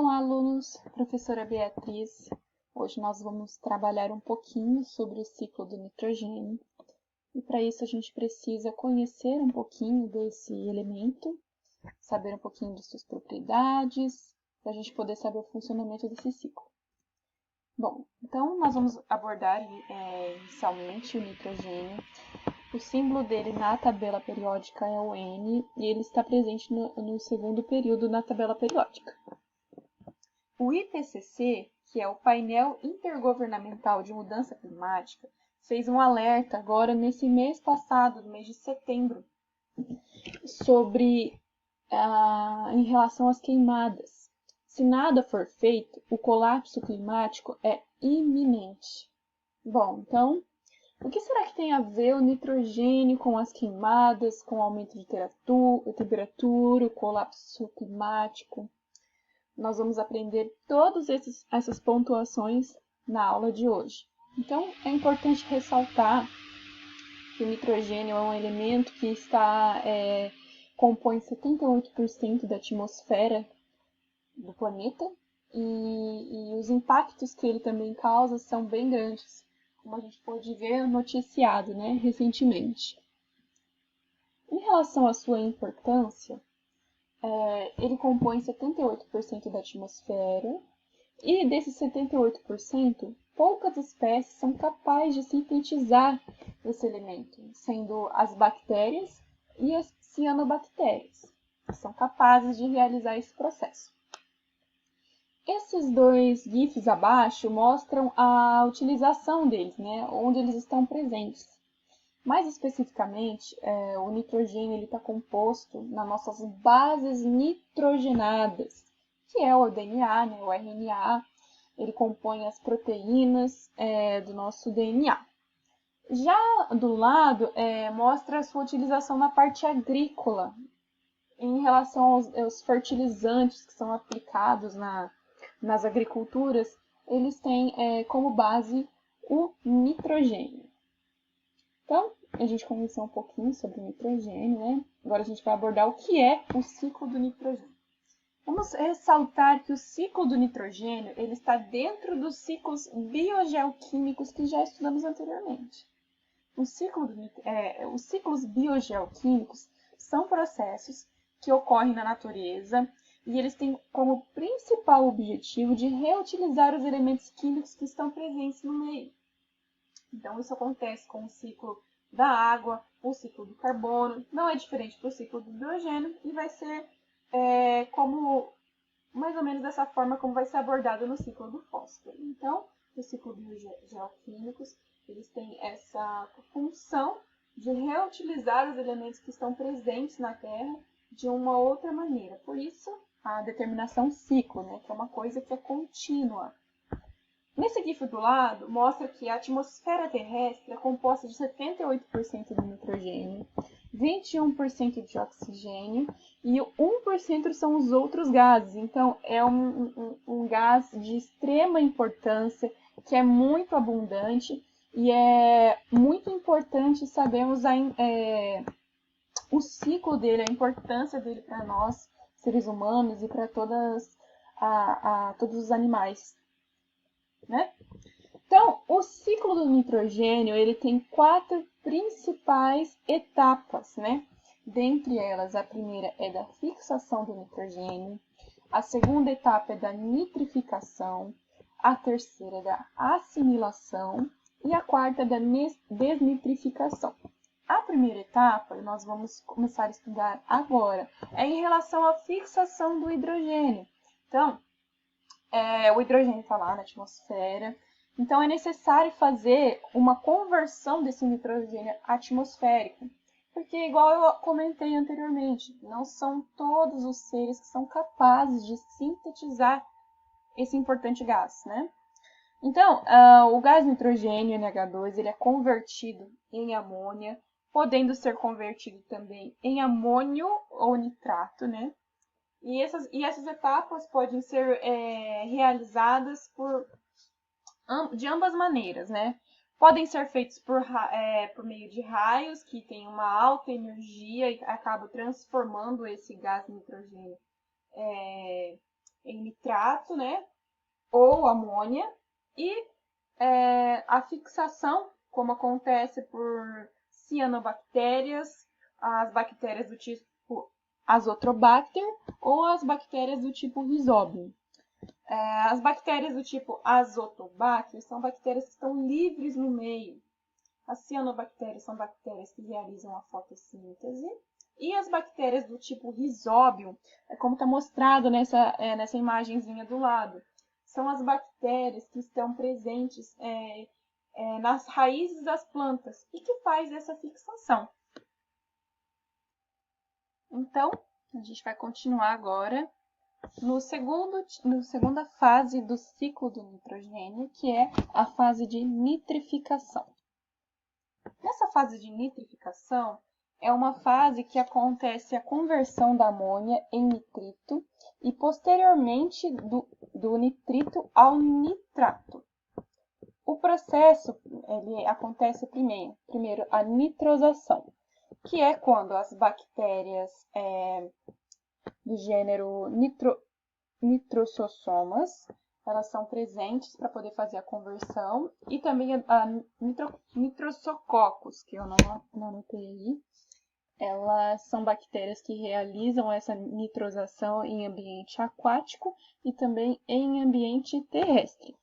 Olá, alunos, professora Beatriz. Hoje nós vamos trabalhar um pouquinho sobre o ciclo do nitrogênio. E para isso a gente precisa conhecer um pouquinho desse elemento, saber um pouquinho de suas propriedades, para a gente poder saber o funcionamento desse ciclo. Bom, então nós vamos abordar inicialmente o nitrogênio. O símbolo dele na tabela periódica é o N e ele está presente no segundo período na tabela periódica. O IPCC, que é o Painel Intergovernamental de Mudança Climática, fez um alerta agora nesse mês passado, no mês de setembro, em relação às queimadas. Se nada for feito, o colapso climático é iminente. Bom, então, o que será que tem a ver o nitrogênio com as queimadas, com o aumento de temperatura, o colapso climático? Nós vamos aprender todas essas pontuações na aula de hoje. Então, é importante ressaltar que o nitrogênio é um elemento que compõe 78% da atmosfera do planeta e os impactos que ele também causa são bem grandes, como a gente pôde ver noticiado, recentemente. Em relação à sua importância, ele compõe 78% da atmosfera e desses 78%, poucas espécies são capazes de sintetizar esse elemento, sendo as bactérias e as cianobactérias, que são capazes de realizar esse processo. Esses dois GIFs abaixo mostram a utilização deles, onde eles estão presentes. Mais especificamente, o nitrogênio está composto nas nossas bases nitrogenadas, que é o DNA, o RNA. Ele compõe as proteínas do nosso DNA. Já do lado, mostra a sua utilização na parte agrícola, em relação aos fertilizantes que são aplicados nas agriculturas, eles têm como base o nitrogênio. Então, a gente conheceu um pouquinho sobre o nitrogênio, Agora a gente vai abordar o que é o ciclo do nitrogênio. Vamos ressaltar que o ciclo do nitrogênio ele está dentro dos ciclos biogeoquímicos que já estudamos anteriormente. Os ciclos biogeoquímicos são processos que ocorrem na natureza e eles têm como principal objetivo de reutilizar os elementos químicos que estão presentes no meio. Então, isso acontece com o ciclo da água, o ciclo do carbono, não é diferente do ciclo do hidrogênio e vai ser mais ou menos dessa forma como vai ser abordado no ciclo do fósforo. Então, os ciclos biogeoquímicos, eles têm essa função de reutilizar os elementos que estão presentes na Terra de uma outra maneira. Por isso, a determinação ciclo, que é uma coisa que é contínua. Nesse GIF do lado, mostra que a atmosfera terrestre é composta de 78% de nitrogênio, 21% de oxigênio e 1% são os outros gases. Então, é um gás de extrema importância, que é muito abundante e é muito importante sabermos o ciclo dele, a importância dele para nós, seres humanos, e para todos os animais. Então, o ciclo do nitrogênio ele tem 4 principais etapas, Dentre elas, a primeira é da fixação do nitrogênio, a segunda etapa é da nitrificação, a terceira é da assimilação e a quarta é da desnitrificação. A primeira etapa, nós vamos começar a estudar agora, é em relação à fixação do hidrogênio. Então, o hidrogênio está lá na atmosfera, então é necessário fazer uma conversão desse nitrogênio atmosférico, porque igual eu comentei anteriormente, não são todos os seres que são capazes de sintetizar esse importante gás, Então, o gás nitrogênio NH2 ele é convertido em amônia, podendo ser convertido também em amônio ou nitrato, E essas etapas podem ser realizadas de ambas maneiras, Podem ser feitos por meio de raios, que tem uma alta energia e acaba transformando esse gás nitrogênio em nitrato, né, ou amônia, e a fixação, como acontece por cianobactérias, as bactérias do tipo Azotobacter ou as bactérias do tipo Rhizobium. As bactérias do tipo Azotobacter são bactérias que estão livres no meio. As cianobactérias são bactérias que realizam a fotossíntese. E as bactérias do tipo Rhizobium, como está mostrado nessa imagenzinha do lado, são as bactérias que estão presentes nas raízes das plantas e que faz essa fixação. Então, a gente vai continuar agora na segunda fase do ciclo do nitrogênio, que é a fase de nitrificação. Nessa fase de nitrificação, é uma fase que acontece a conversão da amônia em nitrito e posteriormente do nitrito ao nitrato. O processo ele acontece primeiro a nitrosação, que é quando as bactérias do gênero nitrossomas, elas são presentes para poder fazer a conversão, e também a nitrosococcus, que eu não anotei aí. Elas são bactérias que realizam essa nitrosação em ambiente aquático e também em ambiente terrestre.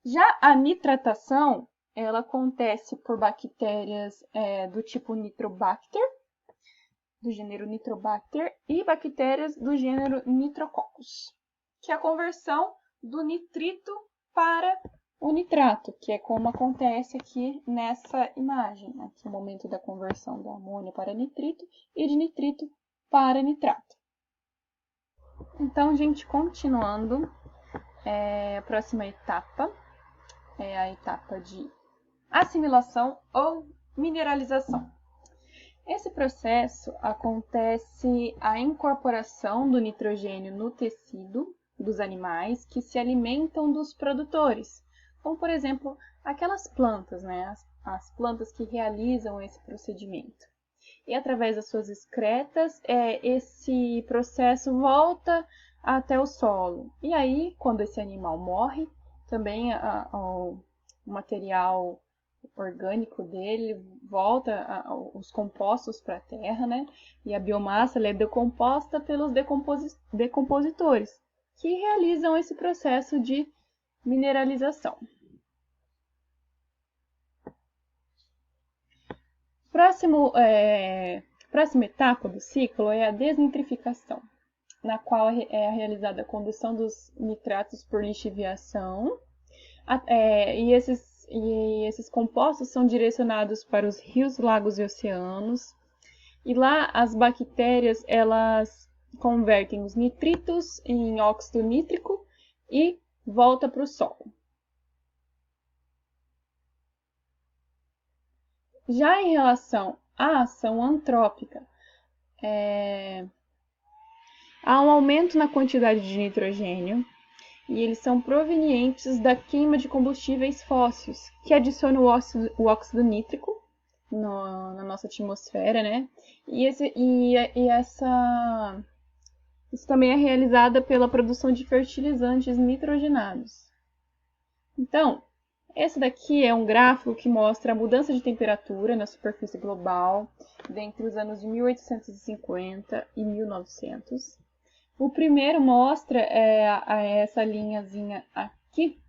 Já a nitratação, ela acontece por bactérias do tipo Nitrobacter, do gênero Nitrobacter, e bactérias do gênero Nitrococcus, que é a conversão do nitrito para o nitrato, que é como acontece aqui nessa imagem. Aqui é o momento da conversão da amônia para nitrito e de nitrito para nitrato. Então, gente, continuando, a próxima etapa é a etapa de assimilação ou mineralização. Esse processo acontece a incorporação do nitrogênio no tecido dos animais que se alimentam dos produtores, como, por exemplo, aquelas plantas, né? As plantas que realizam esse procedimento. E através das suas excretas, esse processo volta até o solo. E aí, quando esse animal morre, também o material orgânico dele volta os compostos para a terra, né? E a biomassa é decomposta pelos decompositores, que realizam esse processo de mineralização. Próxima etapa do ciclo é a desnitrificação, na qual é realizada a condução dos nitratos por lixiviação, e esses compostos são direcionados para os rios, lagos e oceanos. E lá as bactérias elas convertem os nitritos em óxido nítrico e volta para o solo. Já em relação à ação antrópica, há um aumento na quantidade de nitrogênio, e eles são provenientes da queima de combustíveis fósseis, que adicionam o óxido nítrico na nossa atmosfera, né? Isso também é realizada pela produção de fertilizantes nitrogenados. Então, esse daqui é um gráfico que mostra a mudança de temperatura na superfície global entre os anos de 1850 e 1900. O primeiro mostra essa linhazinha aqui,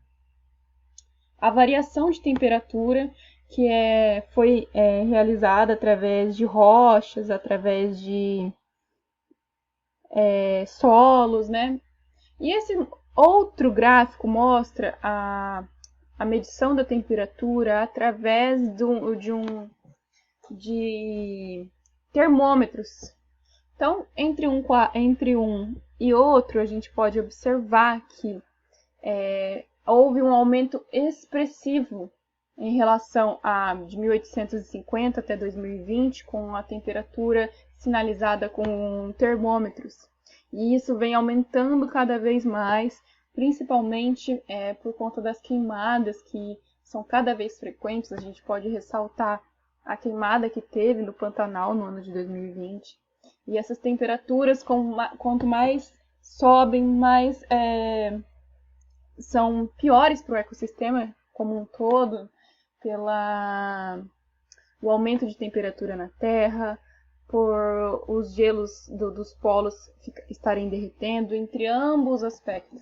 a variação de temperatura que foi realizada através de rochas, através de solos, né? E esse outro gráfico mostra a medição da temperatura através de termômetros. Então, entre um e outro, a gente pode observar que houve um aumento expressivo em relação a de 1850 até 2020, com a temperatura sinalizada com termômetros. E isso vem aumentando cada vez mais, principalmente por conta das queimadas que são cada vez frequentes. A gente pode ressaltar a queimada que teve no Pantanal no ano de 2020. E essas temperaturas, quanto mais sobem, mas são piores para o ecossistema como um todo, pela o aumento de temperatura na Terra, por os gelos dos polos estarem derretendo, entre ambos aspectos.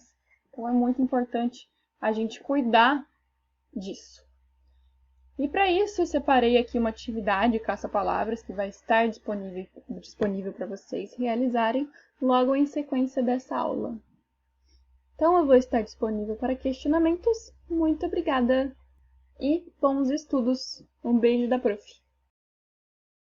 Então é muito importante a gente cuidar disso. E para isso eu separei aqui uma atividade caça-palavras que vai estar disponível para vocês realizarem logo em sequência dessa aula. Então eu vou estar disponível para questionamentos. Muito obrigada e bons estudos. Um beijo da Prof.